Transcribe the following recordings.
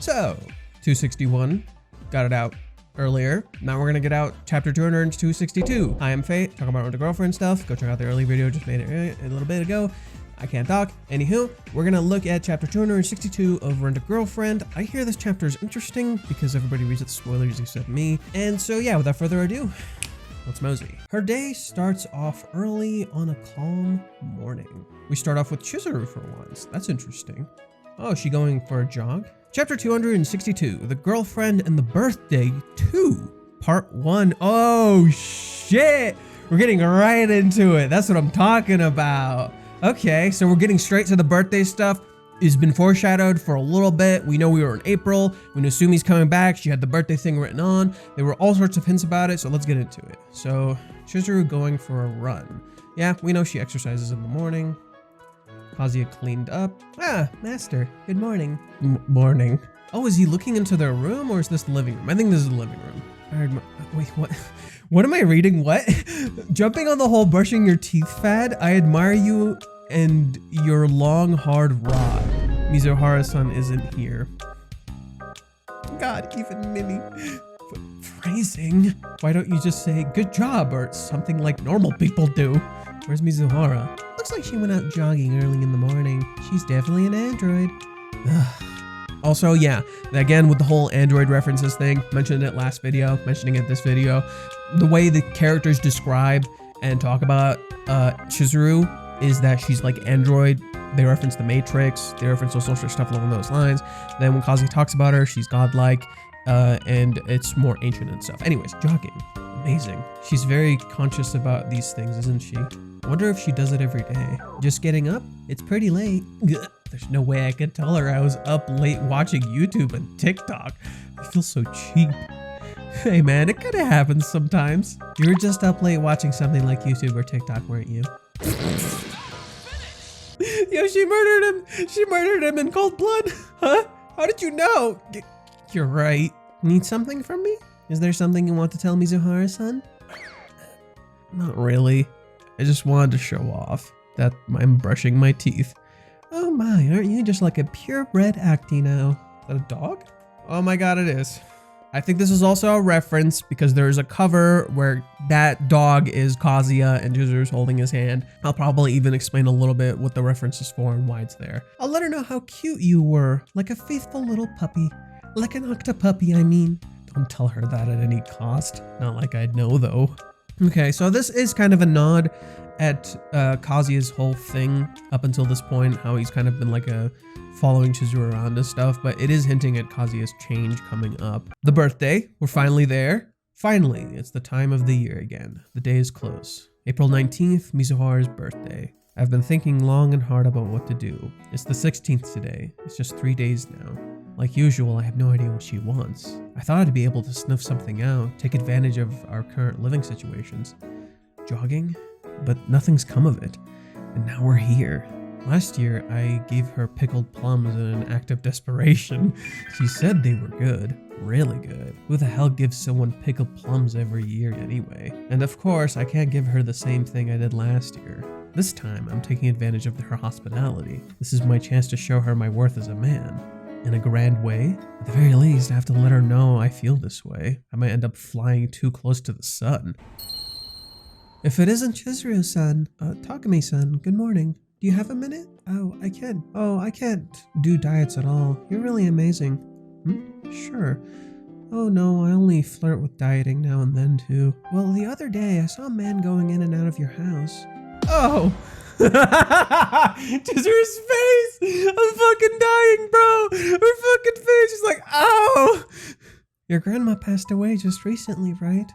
So, 261, got it out earlier. Now we're gonna get out chapter 262. I am Fate, talking about Rent a Girlfriend stuff. Go check out the early video, just made it a little bit ago. I can't talk. Anywho, we're gonna look at chapter 262 of Rent a Girlfriend. I hear this chapter is interesting because everybody reads it spoilers except me. And so yeah, without further ado, let's mosey. Her day starts off early on a calm morning. We start off with Chizuru for once. That's interesting. Oh, is she going for a jog? Chapter 262, The Girlfriend and the Birthday 2, Part 1. Oh shit! We're getting right into it. That's what I'm talking about. Okay, so we're getting straight to the birthday stuff. It's been foreshadowed for a little bit. We know we were in April. We know Sumi's coming back. She had the birthday thing written on. There were all sorts of hints about it, so let's get into it. So, Chizuru going for a run. Yeah, we know she exercises in the morning. Kazuya cleaned up. Ah, master, good morning. Morning. Oh, is he looking into their room or is this the living room? I think this is the living room. I heard wait, what? What am I reading? What? Jumping on the whole brushing your teeth fad. I admire you and your long, hard rod. Mizuhara-san isn't here. God, even Mimi. Phrasing. Why don't you just say good job or something like normal people do? Where's Mizuhara? Looks like she went out jogging early in the morning. She's definitely an android. Ugh. Also, yeah, again, with the whole Android references thing, mentioned it last video, mentioning it this video, the way the characters describe and talk about Chizuru is that she's like Android. They reference the Matrix, they reference all sorts of stuff along those lines. Then when Kazuya talks about her, she's godlike, and it's more ancient and stuff. Anyways, jogging, amazing. She's very conscious about these things, isn't she? I wonder if she does it every day. Just getting up? It's pretty late. There's no way I could tell her I was up late watching YouTube and TikTok. I feel so cheap. Hey man, it kinda happens sometimes. You were just up late watching something like YouTube or TikTok, weren't you? Yo, she murdered him! She murdered him in cold blood! Huh? How did you know? You're right. Need something from me? Is there something you want to tell Mizuhara-san? Not really. I just wanted to show off that I'm brushing my teeth. Oh my, aren't you just like a purebred actie now? Is that a dog? Oh my god, it is. I think this is also a reference because there's a cover where that dog is Kazuya and Chizuru's holding his hand. I'll probably even explain a little bit what the reference is for and why it's there. I'll let her know how cute you were, like a faithful little puppy. Like an octopuppy, I mean. Don't tell her that at any cost. Not like I'd know though. Okay, so this is kind of a nod at Kazuya's whole thing up until this point, how he's kind of been like following Chizuru around and stuff, but it is hinting at Kazuya's change coming up. The birthday, we're finally there. Finally, it's the time of the year again. The day is close. April 19th, Mizuhara's birthday. I've been thinking long and hard about what to do. It's the 16th today. It's just 3 days now. Like usual, I have no idea what she wants. I thought I'd be able to sniff something out, take advantage of our current living situations. Jogging? But nothing's come of it. And now we're here. Last year, I gave her pickled plums in an act of desperation. She said they were good. Really good. Who the hell gives someone pickled plums every year anyway? And of course, I can't give her the same thing I did last year. This time, I'm taking advantage of her hospitality. This is my chance to show her my worth as a man. In a grand way? At the very least, I have to let her know I feel this way. I might end up flying too close to the sun. If it isn't Chizuru-san, Takumi-san, good morning. Do you have a minute? Oh, I can. Oh, I can't do diets at all. You're really amazing. Sure. Oh no, I only flirt with dieting now and then too. Well, the other day I saw a man going in and out of your house. Oh! Chizuru's face! I'm fucking dying, bro! Her fucking face is like, ow! Your grandma passed away just recently, right?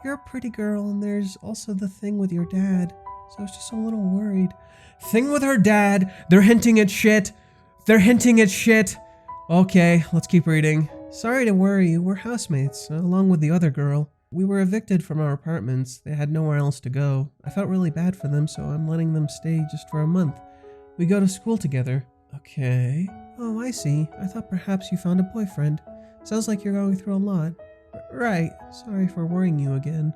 You're a pretty girl, and there's also the thing with your dad, so I was just a little worried. Thing with her dad? They're hinting at shit. They're hinting at shit. Okay, let's keep reading. Sorry to worry you, we're housemates, along with the other girl. We were evicted from our apartments. They had nowhere else to go. I felt really bad for them, so I'm letting them stay just for a month. We go to school together. Okay. Oh, I see. I thought perhaps you found a boyfriend. Sounds like you're going through a lot. Right. Sorry for worrying you again.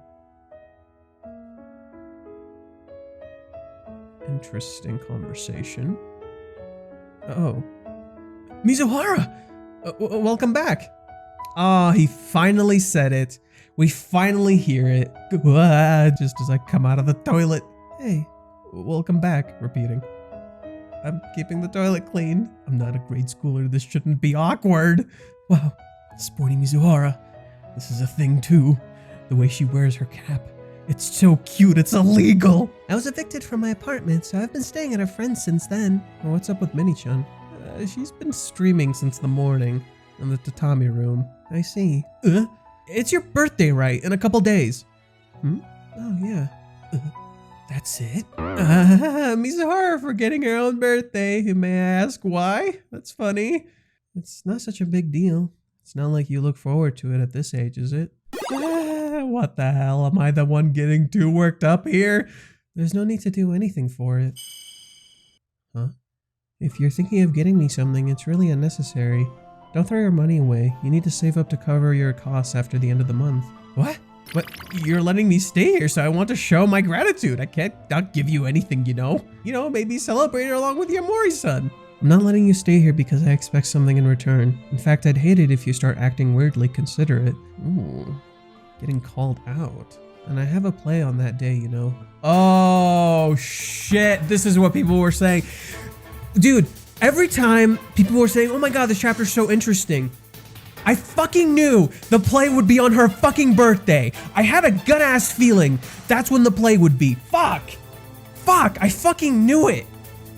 Interesting conversation. Oh. Mizuhara! Welcome back. Oh, he finally said it. We finally hear it. Just as I come out of the toilet. Hey, welcome back. Repeating. I'm keeping the toilet clean. I'm not a grade schooler. This shouldn't be awkward. Wow, sporty Mizuhara. This is a thing too. The way she wears her cap. It's so cute, it's illegal. I was evicted from my apartment, so I've been staying at a friend's since then. Well, what's up with Mini-chan? She's been streaming since the morning in the tatami room. I see. It's your birthday, right? In a couple days. Oh, yeah. That's it? Mizuhara forgetting her own birthday. May I ask why? That's funny. It's not such a big deal. It's not like you look forward to it at this age, is it? What the hell? Am I the one getting too worked up here? There's no need to do anything for it. Huh? If you're thinking of getting me something, it's really unnecessary. Don't throw your money away. You need to save up to cover your costs after the end of the month. What? But you're letting me stay here, so I want to show my gratitude. I can't not give you anything, you know? Maybe celebrate it along with your Mori-san. I'm not letting you stay here because I expect something in return. In fact, I'd hate it if you start acting weirdly considerate. Ooh, getting called out. And I have a play on that day, Oh, shit. This is what people were saying. Dude, every time people were saying, oh my god, this chapter's so interesting, I fucking knew the play would be on her fucking birthday. I had a gut-ass feeling that's when the play would be. Fuck, I fucking knew it.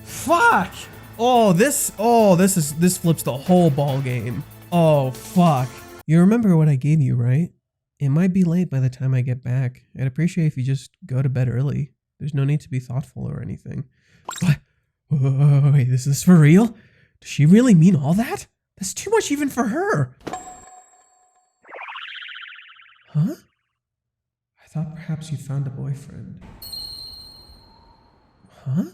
Fuck. This flips the whole ball game. Oh, fuck. You remember what I gave you, right? It might be late by the time I get back. I'd appreciate if you just go to bed early. There's no need to be thoughtful or anything. What? Wait, is this for real? Does she really mean all that? That's too much even for her. Huh? I thought perhaps you found a boyfriend. Huh?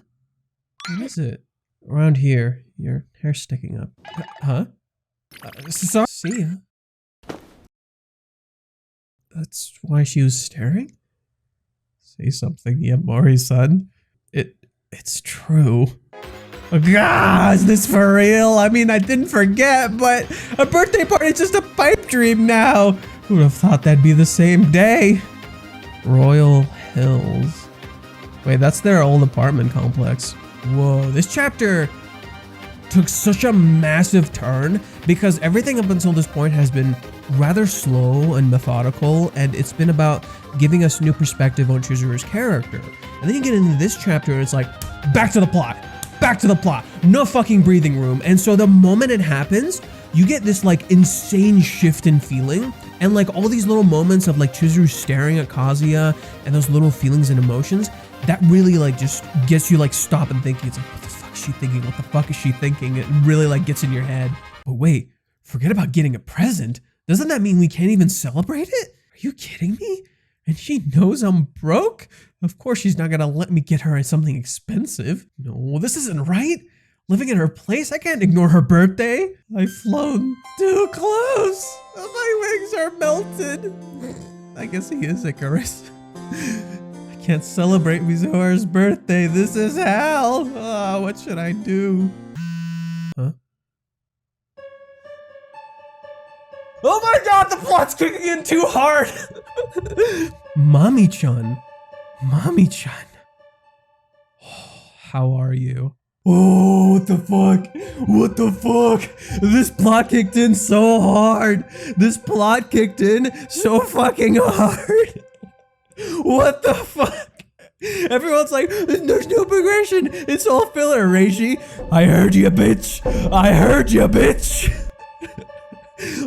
What is it? Around here, your hair's sticking up. Huh? Sorry. See ya. That's why she was staring? Say something, Mori-san. It's true. Oh god, is this for real? I mean, I didn't forget, but a birthday party is just a pipe dream now. Who would have thought that'd be the same day? Royal Hills. Wait, that's their old apartment complex. Whoa, this chapter took such a massive turn because everything up until this point has been rather slow and methodical, and it's been about giving us new perspective on Chizuru's character. And then you get into this chapter and it's like, back to the plot, no fucking breathing room. And so the moment it happens, you get this like insane shift in feeling, and like all these little moments of like Chizuru staring at Kazuya and those little feelings and emotions, that really like just gets you like stop and thinking. It's like, what the fuck is she thinking? What the fuck is she thinking? It really like gets in your head. But wait, forget about getting a present. Doesn't that mean we can't even celebrate it? Are you kidding me? And she knows I'm broke? Of course she's not gonna let me get her something expensive. No, this isn't right. Living at her place, I can't ignore her birthday. I've flown too close. My wings are melted. I guess he is Icarus. I can't celebrate Mizuhara's birthday. This is hell. Oh, what should I do? Huh? Oh my god, the plot's kicking in too hard! Mami-chan. Mami-chan. Oh, how are you? Oh, what the fuck? What the fuck? This plot kicked in so hard. This plot kicked in so fucking hard. What the fuck? Everyone's like, there's no progression. It's all filler, Reishi. I heard you, bitch. I heard you, bitch.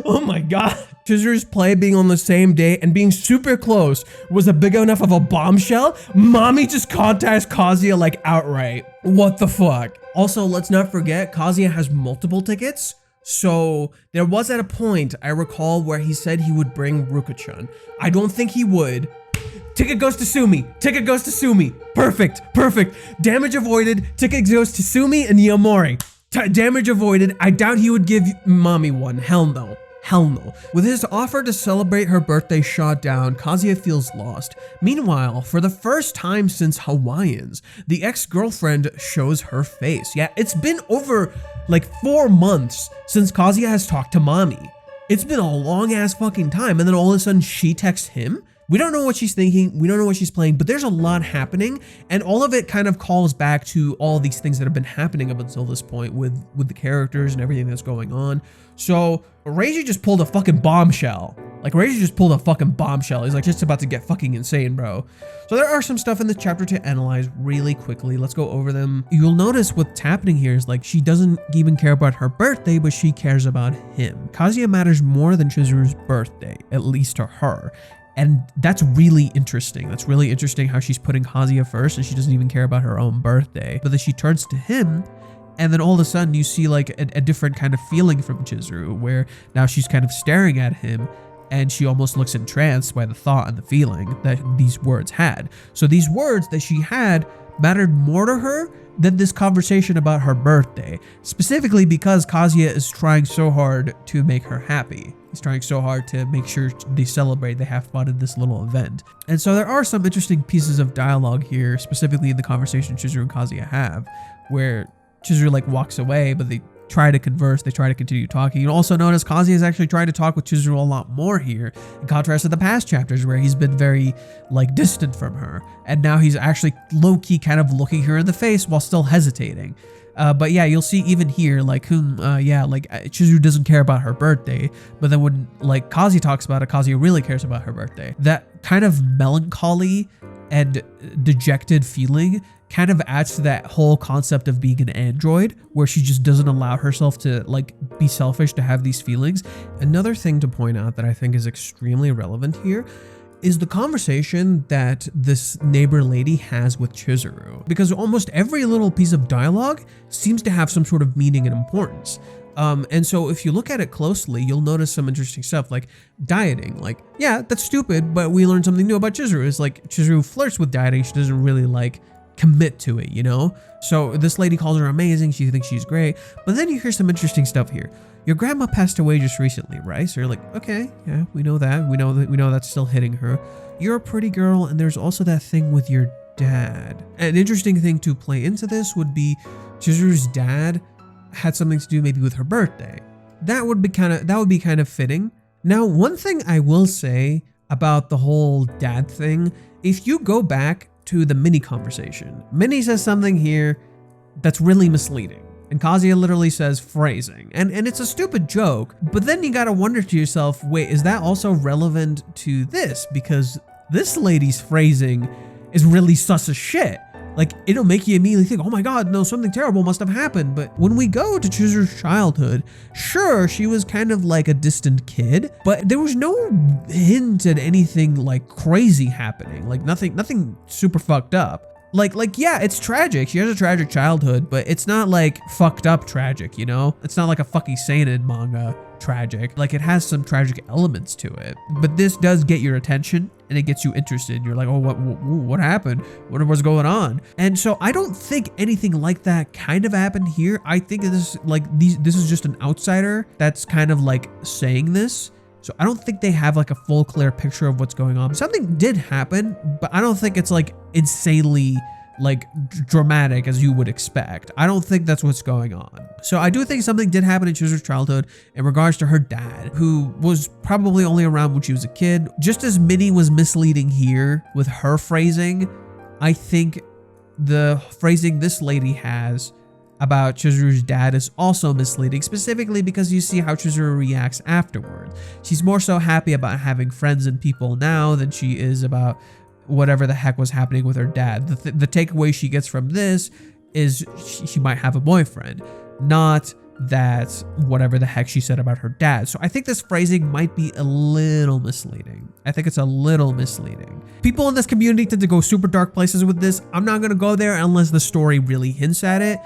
Oh my god. Chizuru's play being on the same day and being super close was a big enough of a bombshell. Mami just contacts Kazuya like outright. What the fuck? Also, let's not forget, Kazuya has multiple tickets. So there was at a point, I recall, where he said he would bring Ruka-chan. I don't think he would. Ticket goes to Sumi. Ticket goes to Sumi. Perfect. Perfect. Damage avoided. Ticket goes to Sumi and Yamori. Damage avoided. I doubt he would give Mami one. Hell no. Hell no. With his offer to celebrate her birthday shot down, Kazuya feels lost. Meanwhile, for the first time since Hawaiians, the ex-girlfriend shows her face. Yeah, it's been over like 4 months since Kazuya has talked to Mami. It's been a long ass fucking time, and then all of a sudden she texts him? We don't know what she's thinking, we don't know what she's playing, but there's a lot happening, and all of it kind of calls back to all these things that have been happening up until this point with the characters and everything that's going on. So Reiji just pulled a fucking bombshell. Like, Reiji just pulled a fucking bombshell. He's like just about to get fucking insane, bro. So there are some stuff in this chapter to analyze really quickly. Let's go over them. You'll notice what's happening here is like she doesn't even care about her birthday, but she cares about him. Kazuya matters more than Chizuru's birthday, at least to her. And that's really interesting. That's really interesting how she's putting Kazuya first and she doesn't even care about her own birthday. But then she turns to him, and then all of a sudden you see like a different kind of feeling from Chizuru, where now she's kind of staring at him and she almost looks entranced by the thought and the feeling that these words had. So these words that she had mattered more to her than this conversation about her birthday, specifically because Kazuya is trying so hard to make her happy. He's trying so hard to make sure they celebrate, they have fun in this little event. And so there are some interesting pieces of dialogue here, specifically in the conversation Chizuru and Kazuya have, where Chizuru like walks away, but they try to converse, they try to continue talking. You also notice Kazuya is actually trying to talk with Chizuru a lot more here, in contrast to the past chapters where he's been very like distant from her. And now he's actually low-key kind of looking her in the face while still hesitating. But yeah, you'll see even here, like, Chizuru doesn't care about her birthday, but then when, like, Kazuya talks about it, Kazuya really cares about her birthday. That kind of melancholy and dejected feeling kind of adds to that whole concept of being an android, where she just doesn't allow herself to, like, be selfish to have these feelings. Another thing to point out that I think is extremely relevant here is the conversation that this neighbor lady has with Chizuru, because almost every little piece of dialogue seems to have some sort of meaning and importance. And so if you look at it closely, you'll notice some interesting stuff like dieting. Like, yeah, that's stupid, but we learned something new about Chizuru. It's like Chizuru flirts with dieting. She doesn't really like commit to it, you know? So this lady calls her amazing. She thinks she's great. But then you hear some interesting stuff here. Your grandma passed away just recently, right? So you're like, okay, yeah, we know that. We know that's still hitting her. You're a pretty girl, and there's also that thing with your dad. An interesting thing to play into this would be Chizuru's dad had something to do maybe with her birthday. That would be kind of fitting. Now, one thing I will say about the whole dad thing, if you go back to the Mini conversation, Mini says something here that's really misleading. And Kazuya literally says phrasing, and it's a stupid joke, but then you gotta wonder to yourself, wait, is that also relevant to this? Because this lady's phrasing is really sus as shit. Like, it'll make you immediately think, oh my god, no, something terrible must have happened. But when we go to Chizuru's childhood, sure, she was kind of like a distant kid, but there was no hint at anything like crazy happening, like nothing super fucked up. Like, yeah, it's tragic. She has a tragic childhood, but it's not like fucked up tragic, you know? It's not like a fucking seinen manga tragic. Like, it has some tragic elements to it, but this does get your attention and it gets you interested. You're like, oh, what happened? What was going on? And so I don't think anything like that kind of happened here. I think this is just an outsider that's kind of like saying this. So I don't think they have like a full clear picture of what's going on. Something did happen, but I don't think it's like insanely like dramatic as you would expect. I don't think that's what's going on. So I do think something did happen in Chizuru's childhood in regards to her dad, who was probably only around when she was a kid. Just as Minnie was misleading here with her phrasing, I think the phrasing this lady has about Chizuru's dad is also misleading, specifically because you see how Chizuru reacts afterward. She's more so happy about having friends and people now than she is about whatever the heck was happening with her dad. The takeaway she gets from this is she might have a boyfriend, not that whatever the heck she said about her dad. So I think this phrasing might be a little misleading. I think it's a little misleading. People in this community tend to go super dark places with this. I'm not gonna go there unless the story really hints at it.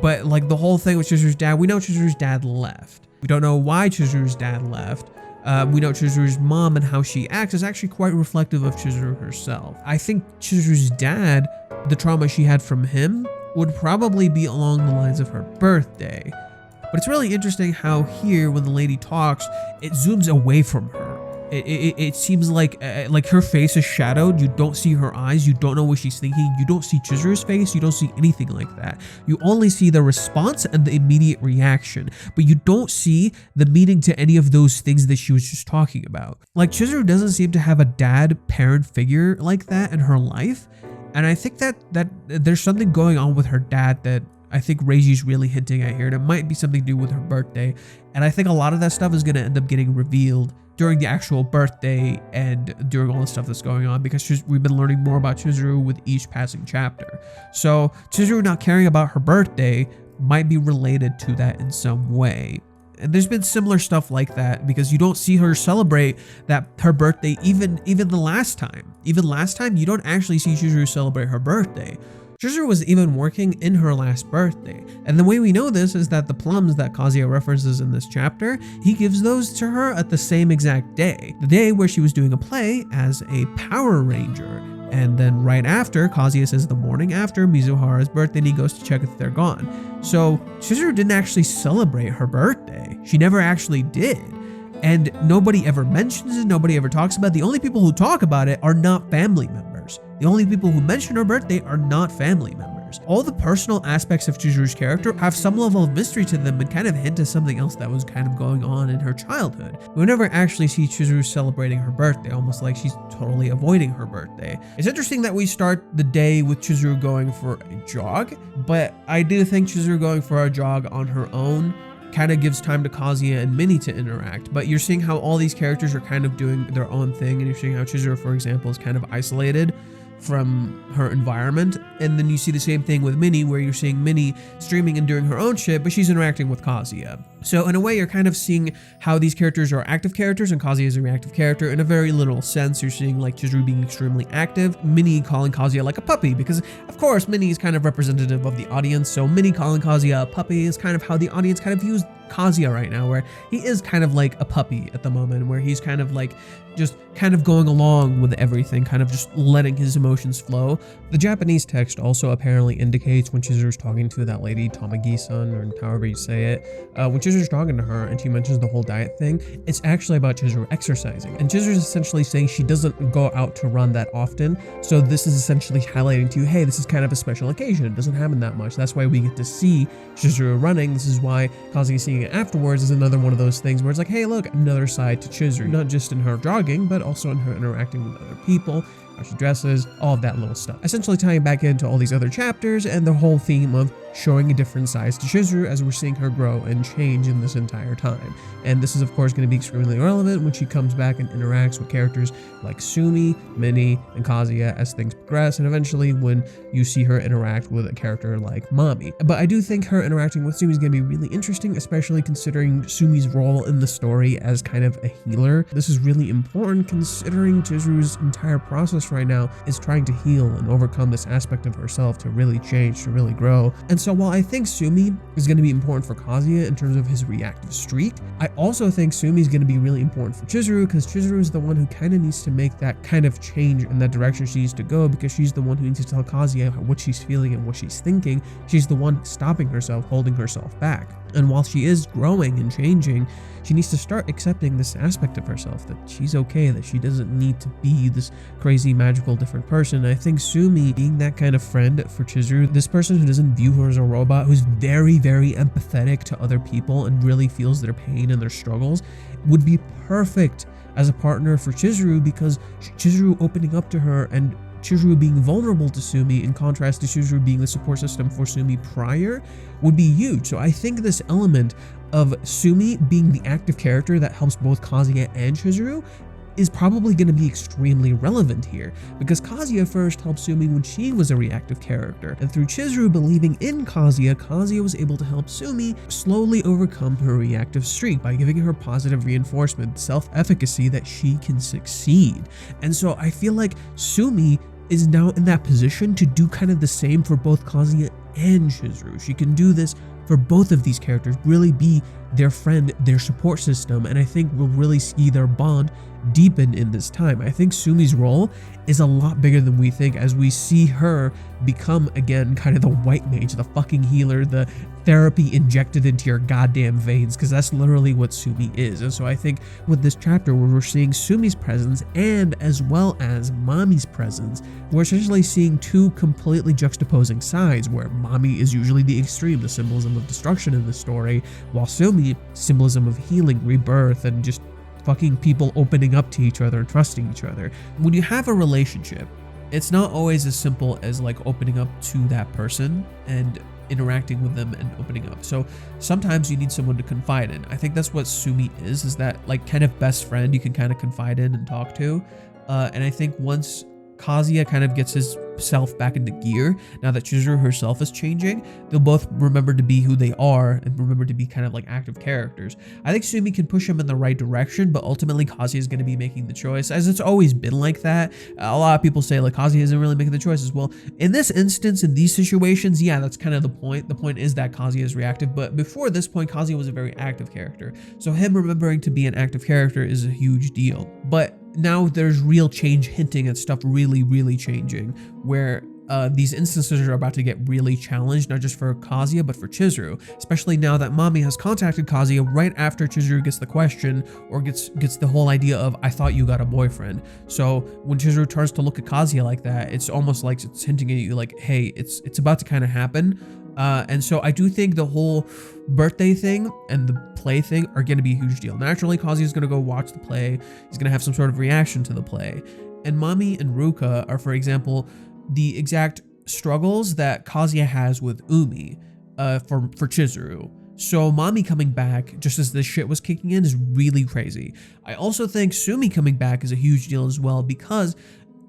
But like the whole thing with Chizuru's dad, we know Chizuru's dad left. We don't know why Chizuru's dad left. We know Chizuru's mom and how she acts is actually quite reflective of Chizuru herself. I think Chizuru's dad, the trauma she had from him, would probably be along the lines of her birthday. But it's really interesting how here, when the lady talks, it zooms away from her. It seems like her face is shadowed. You don't see her eyes. You don't know what she's thinking. You don't see Chizuru's face. You don't see anything like that. You only see the response and the immediate reaction, but you don't see the meaning to any of those things that she was just talking about. Like, Chizuru doesn't seem to have a parent figure like that in her life, and I think that there's something going on with her dad that I think Reiji's really hinting at here, and it might be something to do with her birthday. And I think a lot of that stuff is going to end up getting revealed during the actual birthday and during all the stuff that's going on, because we've been learning more about Chizuru with each passing chapter. So Chizuru not caring about her birthday might be related to that in some way. And there's been similar stuff like that, because you don't see her celebrate her birthday even the last time. Even last time, you don't actually see Chizuru celebrate her birthday. Chizuru was even working in her last birthday, and the way we know this is that the plums that Kazuya references in this chapter, he gives those to her at the same exact day, the day where she was doing a play as a Power Ranger. And then right after, Kazuya says the morning after Mizuhara's birthday, and he goes to check if they're gone. So Chizuru didn't actually celebrate her birthday. She never actually did. And nobody ever mentions it, nobody ever talks about it. The only people who talk about it are not family members. The only people who mention her birthday are not family members. All the personal aspects of Chizuru's character have some level of mystery to them and kind of hint at something else that was kind of going on in her childhood. We never actually see Chizuru celebrating her birthday, almost like she's totally avoiding her birthday. It's interesting that we start the day with Chizuru going for a jog, but I do think Chizuru going for a jog on her own kind of gives time to Kazuya and Minnie to interact, but you're seeing how all these characters are kind of doing their own thing, and you're seeing how Chizuru, for example, is kind of isolated from her environment, and then you see the same thing with Minnie, where you're seeing Minnie streaming and doing her own shit, but she's interacting with Kazuya. So in a way, you're kind of seeing how these characters are active characters and Kazuya is a reactive character. In a very literal sense, you're seeing like Chizuru being extremely active, Minnie calling Kazuya like a puppy, because of course Minnie is kind of representative of the audience, so Minnie calling Kazuya a puppy is kind of how the audience kind of views Kazuya right now, where he is kind of like a puppy at the moment, where he's kind of like just kind of going along with everything, kind of just letting his emotions flow. The Japanese text also apparently indicates when Chizuru's talking to that lady, Tamagi-san, or however you say it, when Chizuru's talking to her and she mentions the whole diet thing, it's actually about Chizuru exercising. And Chizuru's essentially saying she doesn't go out to run that often, so this is essentially highlighting to you, hey, this is kind of a special occasion. It doesn't happen that much. That's why we get to see Chizuru running. This is why Kazuya seeing it afterwards is another one of those things where it's like, hey, look, another side to Chizuru, not just in her jogging, but also in her interacting with other people, how she dresses, all of that little stuff. Essentially tying back into all these other chapters and the whole theme of showing a different size to Chizuru as we're seeing her grow and change in this entire time. And this is of course going to be extremely relevant when she comes back and interacts with characters like Sumi, Minnie, and Kazuya as things progress, and eventually when you see her interact with a character like Mami. But I do think her interacting with Sumi is going to be really interesting, especially considering Sumi's role in the story as kind of a healer. This is really important considering Chizuru's entire process right now is trying to heal and overcome this aspect of herself to really change, to really grow. And so while I think Sumi is going to be important for Kazuya in terms of his reactive streak, I also think Sumi is going to be really important for Chizuru, because Chizuru is the one who kind of needs to make that kind of change in that direction she needs to go, because she's the one who needs to tell Kazuya what she's feeling and what she's thinking. She's the one stopping herself, holding herself back. And while she is growing and changing, she needs to start accepting this aspect of herself, that she's okay, that she doesn't need to be this crazy, magical, different person. And I think Sumi being that kind of friend for Chizuru, this person who doesn't view her as a robot, who's very, very empathetic to other people and really feels their pain and their struggles, would be perfect as a partner for Chizuru, because Chizuru opening up to her and Chizuru being vulnerable to Sumi, in contrast to Chizuru being the support system for Sumi prior, would be huge. So I think this element of Sumi being the active character that helps both Kazuya and Chizuru is probably going to be extremely relevant here, because Kazuya first helped Sumi when she was a reactive character, and through Chizuru believing in Kazuya, Kazuya was able to help Sumi slowly overcome her reactive streak by giving her positive reinforcement, self-efficacy that she can succeed. And so I feel like Sumi is now in that position to do kind of the same for both Kazuya and Chizuru. She can do this for both of these characters, really be their friend, their support system, and I think we'll really see their bond deepen in this time. I think Sumi's role is a lot bigger than we think, as we see her become again kind of the white mage, the fucking healer, the therapy injected into your goddamn veins, because that's literally what Sumi is. And so I think with this chapter where we're seeing Sumi's presence and as well as Mami's presence, we're essentially seeing two completely juxtaposing sides, where Mami is usually the extreme, the symbolism of destruction in the story, while Sumi, symbolism of healing, rebirth, and just fucking people opening up to each other and trusting each other. When you have a relationship, it's not always as simple as like opening up to that person and interacting with them and opening up. So sometimes you need someone to confide in. I think that's what Sumi is that like kind of best friend you can kind of confide in and talk to. And I think once Kazuya kind of gets his self back into gear, now that Chizuru herself is changing, they'll both remember to be who they are and remember to be kind of like active characters. I think Sumi can push him in the right direction, but ultimately Kazuya is going to be making the choice, as it's always been like that. A lot of people say like Kazuya isn't really making the choices. Well, in this instance, in these situations, yeah, that's kind of the point. The point is that Kazuya is reactive, but before this point, Kazuya was a very active character. So him remembering to be an active character is a huge deal. But now there's real change hinting at stuff really changing, where these instances are about to get really challenged, not just for Kazuya, but for Chizuru, especially now that Mami has contacted Kazuya right after Chizuru gets the question, or gets the whole idea of, I thought you got a boyfriend. So when Chizuru turns to look at Kazuya like that, it's almost like it's hinting at you like, hey, it's about to kind of happen. And so I do think the whole birthday thing and the play thing are going to be a huge deal. Naturally, Kazuya is going to go watch the play. He's going to have some sort of reaction to the play. And Mami and Ruka are, for example, the exact struggles that Kazuya has with Umi for Chizuru. So Mami coming back just as this shit was kicking in is really crazy. I also think Sumi coming back is a huge deal as well, because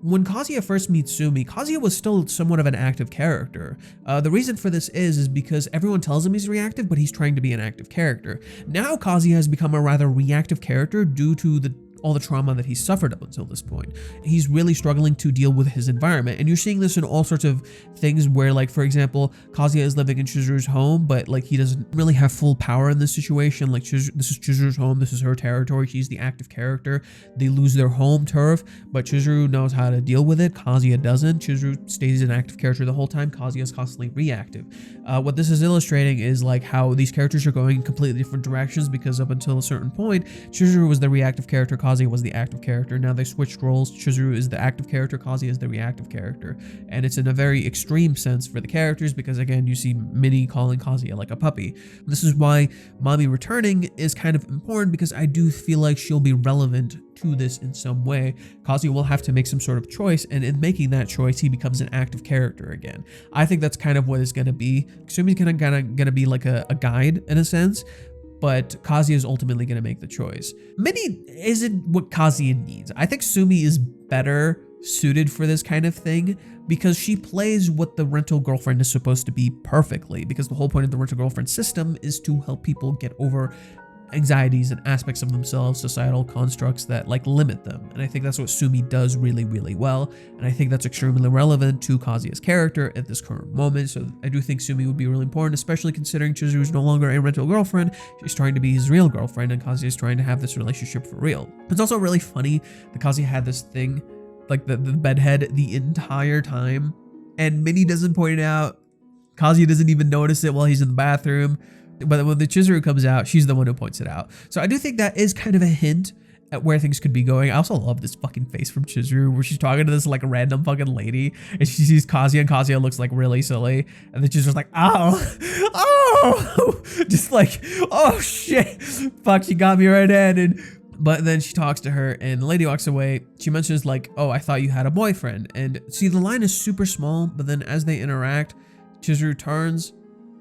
when Kazuya first meets Sumi, Kazuya was still somewhat of an active character. The reason for this is because everyone tells him he's reactive, but he's trying to be an active character. Now Kazuya has become a rather reactive character due to all the trauma that he's suffered up until this point. He's really struggling to deal with his environment, and you're seeing this in all sorts of things where, like, for example, Kazuya is living in Chizuru's home, but like he doesn't really have full power in this situation. Like this is Chizuru's home, this is her territory, she's the active character. They lose their home turf, but Chizuru knows how to deal with it, Kazuya doesn't. Chizuru stays an active character the whole time, Kazuya is constantly reactive. What this is illustrating is like how these characters are going in completely different directions, because up until a certain point, Chizuru was the reactive character, Kazuya was the active character. Now they switched roles. Chizuru is the active character, Kazuya is the reactive character. And it's in a very extreme sense for the characters, because again, you see Minnie calling Kazuya like a puppy. This is why Mami returning is kind of important, because I do feel like she'll be relevant to this in some way. Kazuya will have to make some sort of choice, and in making that choice, he becomes an active character again. I think that's kind of what it's going to be. Sumi's kind of going to be like a guide in a sense, but Kazuya is ultimately going to make the choice. Minnie isn't what Kazuya needs. I think Sumi is better suited for this kind of thing, because she plays what the rental girlfriend is supposed to be perfectly, because the whole point of the rental girlfriend system is to help people get over anxieties and aspects of themselves, societal constructs that like limit them. And I think that's what Sumi does really well, and I think that's extremely relevant to Kazuya's character at this current moment. So I do think Sumi would be really important, especially considering Chizuru is no longer a rental girlfriend. She's trying to be his real girlfriend, and Kazuya is trying to have this relationship for real. It's also really funny that Kazuya had this thing like the bedhead the entire time, and Minnie doesn't point it out. Kazuya doesn't even notice it while he's in the bathroom. But when the Chizuru comes out, she's the one who points it out. So I do think that is kind of a hint at where things could be going. I also love this fucking face from Chizuru, where she's talking to this like random fucking lady, and she sees Kazuya, and Kazuya looks like really silly, and then Chizuru's like, oh, just like, oh shit, fuck, she got me right-handed. But then she talks to her, and the lady walks away. She mentions like, oh, I thought you had a boyfriend. And see, the line is super small, but then as they interact, Chizuru turns,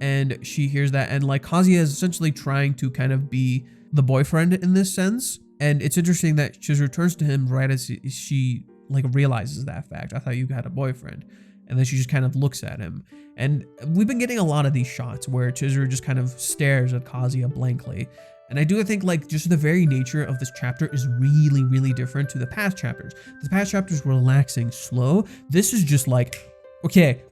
and she hears that, and like Kazuya is essentially trying to kind of be the boyfriend in this sense. And it's interesting that Chizuru turns to him right as she like realizes that fact. I thought you had a boyfriend. And then she just kind of looks at him. And we've been getting a lot of these shots where Chizuru just kind of stares at Kazuya blankly. And I do think like just the very nature of this chapter is really different to the past chapters. The past chapters were relaxing, slow. This is just like, okay,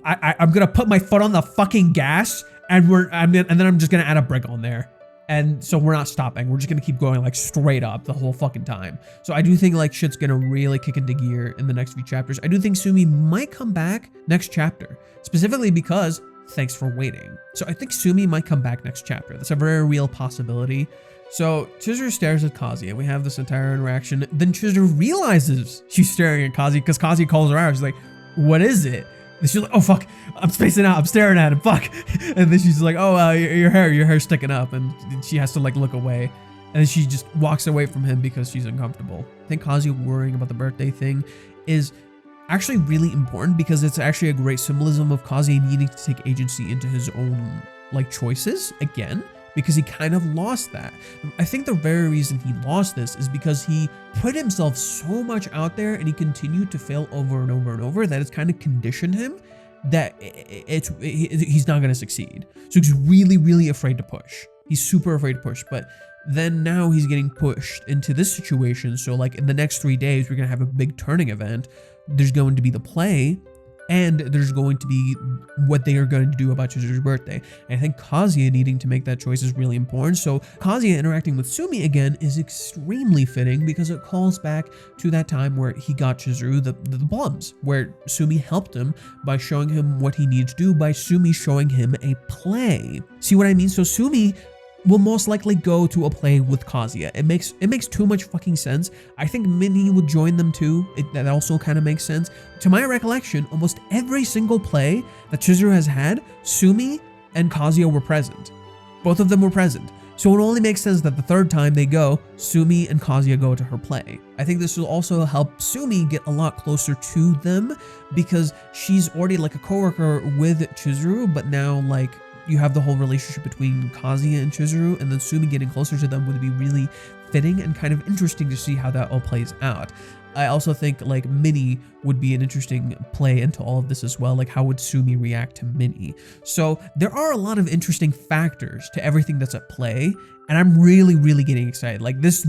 I'm gonna put my foot on the fucking gas, and then I'm just gonna add a brick on there. And so we're not stopping. We're just going to keep going like straight up the whole fucking time. So I do think like shit's going to really kick into gear in the next few chapters. I do think Sumi might come back next chapter, specifically because thanks for waiting. So I think Sumi might come back next chapter. That's a very real possibility. So Chizuru stares at Kazuya. We have this entire interaction. Then Chizuru realizes she's staring at Kazuya because Kazuya calls her out. She's like, what is it? And she's like, oh fuck, I'm spacing out, I'm staring at him, fuck. And then she's like, oh, your hair's sticking up. And she has to like look away. And then she just walks away from him because she's uncomfortable. I think Kazuya worrying about the birthday thing is actually really important because it's actually a great symbolism of Kazuya needing to take agency into his own like choices again, because he kind of lost that. I think the very reason he lost this is because he put himself so much out there and he continued to fail over and over and over that it's kind of conditioned him that he's not going to succeed. So he's really, really afraid to push. He's super afraid to push, but then now he's getting pushed into this situation. So like in the next 3 days, we're going to have a big turning event. There's going to be the play, and there's going to be what they are going to do about Chizuru's birthday. And I think Kazuya needing to make that choice is really important. So Kazuya interacting with Sumi again is extremely fitting because it calls back to that time where he got Chizuru the bombs, where Sumi helped him by showing him what he needs to do, by Sumi showing him a play. See what I mean? So Sumi will most likely go to a play with Kazuya. It makes too much fucking sense. I think Minnie would join them too. That also kind of makes sense. To my recollection, almost every single play that Chizuru has had, Sumi and Kazuya were present. Both of them were present. So it only makes sense that the third time they go, Sumi and Kazuya go to her play. I think this will also help Sumi get a lot closer to them because she's already like a coworker with Chizuru, but now like you have the whole relationship between Kazuya and Chizuru, and then Sumi getting closer to them would be really fitting and kind of interesting to see how that all plays out. I also think like Minnie would be an interesting play into all of this as well. Like how would Sumi react to Minnie? So there are a lot of interesting factors to everything that's at play, and I'm really, really getting excited. Like this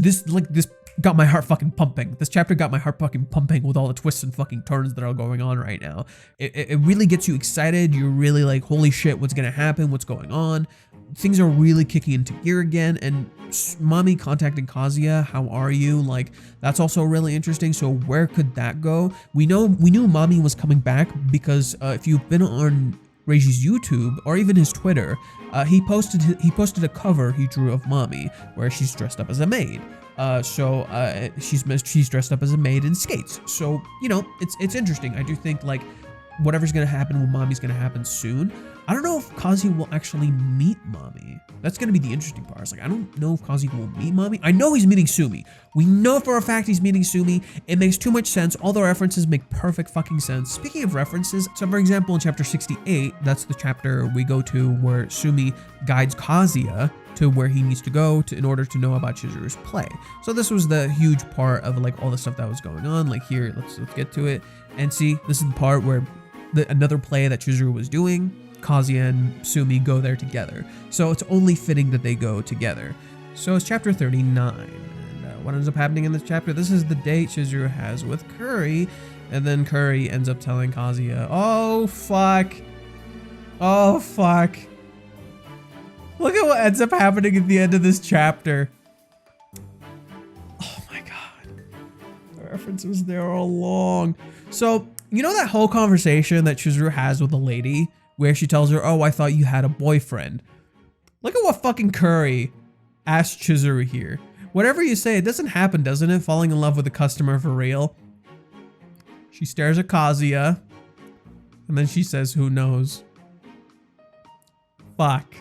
got my heart fucking pumping. This chapter got my heart fucking pumping with all the twists and fucking turns that are going on right now. It really gets you excited. You're really like, holy shit, what's gonna happen? What's going on? Things are really kicking into gear again. And Mami contacting Kazuya, how are you? Like, that's also really interesting. So where could that go? We knew Mami was coming back because if you've been on Reiji's YouTube or even his Twitter, he posted a cover he drew of Mami where she's dressed up as a maid. She's dressed up as a maid in skates. So, you know, it's interesting. I do think like whatever's gonna happen with Mami's gonna happen soon. I don't know if Kazuya will actually meet Mami. That's gonna be the interesting part. It's like, I don't know if Kazuya will meet Mami. I know he's meeting Sumi. We know for a fact he's meeting Sumi. It makes too much sense. All the references make perfect fucking sense. Speaking of references, so for example, in chapter 68, that's the chapter we go to where Sumi guides Kazuya to where he needs to go in order to know about Chizuru's play. So this was the huge part of like all the stuff that was going on. Like here, let's get to it and see. This is the part where another play that Chizuru was doing, Kazuya and Sumi go there together. So it's only fitting that they go together. So it's chapter 39. And what ends up happening in this chapter? This is the date Chizuru has with Curry. And then Curry ends up telling Kazuya, oh fuck. Oh fuck. Look at what ends up happening at the end of this chapter. Oh my god. The reference was there all along. So, you know that whole conversation that Chizuru has with a lady where she tells her, oh, I thought you had a boyfriend. Look at what fucking Curry asked Chizuru here. Whatever you say, it doesn't happen, doesn't it? Falling in love with a customer for real. She stares at Kazuya. And then she says, who knows? Fuck.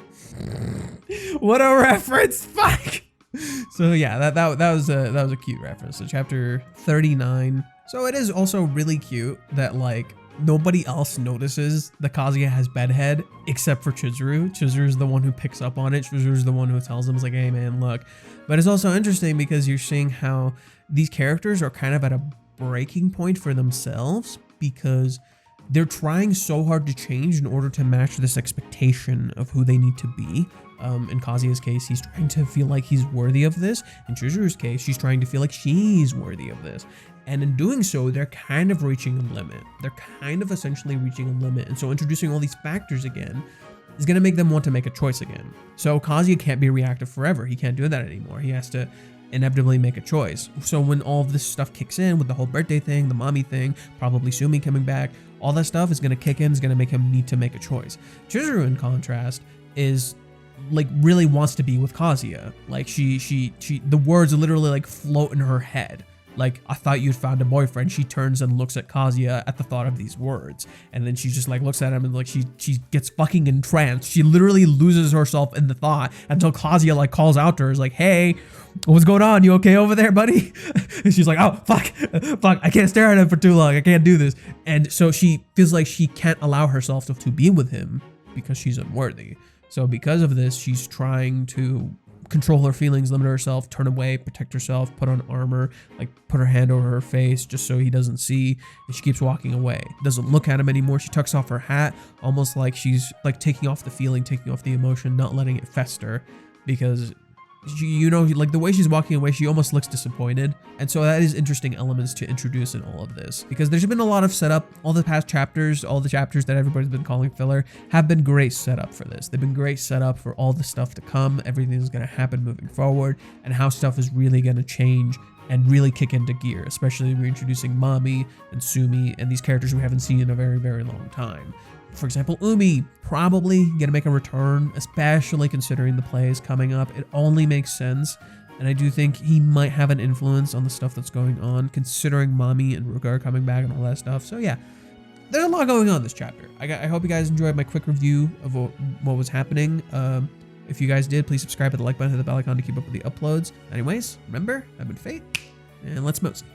What a reference! Fuck. So yeah, that was a cute reference. So chapter 39. So it is also really cute that like nobody else notices that Kazuya has bedhead except for Chizuru. Chizuru's the one who picks up on it. Chizuru's the one who tells him, it's like, hey man, look. But it's also interesting because you're seeing how these characters are kind of at a breaking point for themselves because they're trying so hard to change in order to match this expectation of who they need to be. In Kazuya's case, he's trying to feel like he's worthy of this. In Chizuru's case, she's trying to feel like she's worthy of this. And in doing so, they're kind of reaching a limit. They're kind of essentially reaching a limit. And so introducing all these factors again is going to make them want to make a choice again. So Kazuya can't be reactive forever. He can't do that anymore. He has to inevitably make a choice. So when all of this stuff kicks in with the whole birthday thing, the Mami thing, probably Sumi coming back, all that stuff is going to kick in, is going to make him need to make a choice. Chizuru, in contrast, is like really wants to be with Kazuya. Like the words literally like float in her head. Like, I thought you'd found a boyfriend. She turns and looks at Kazuya at the thought of these words. And then she just like looks at him and like she gets fucking entranced. She literally loses herself in the thought until Kazuya like calls out to her, is like, hey, what's going on? You okay over there, buddy? And she's like, oh, fuck, I can't stare at him for too long. I can't do this. And so she feels like she can't allow herself to be with him because she's unworthy. So because of this, she's trying to control her feelings, limit herself, turn away, protect herself, put on armor, like put her hand over her face just so he doesn't see, and she keeps walking away. Doesn't look at him anymore. She tucks off her hat, almost like she's like taking off the feeling, taking off the emotion, not letting it fester, because she, you know, like the way she's walking away, she almost looks disappointed. And so that is interesting elements to introduce in all of this, because there's been a lot of setup. All the past chapters, all the chapters that everybody's been calling filler, have been great setup for this. They've been great setup for all the stuff to come, everything that's going to happen moving forward, and how stuff is really going to change and really kick into gear, especially reintroducing Mami and Sumi and these characters we haven't seen in a very, very long time. For example, Umi, probably gonna make a return, especially considering the plays coming up. It only makes sense, and I do think he might have an influence on the stuff that's going on, considering Mami and Rugar coming back and all that stuff. So yeah, there's a lot going on this chapter. I hope you guys enjoyed my quick review of what was happening. If you guys did, please subscribe, hit the like button, hit the bell icon to keep up with the uploads. Anyways, remember, I've been Fate, and let's mosey.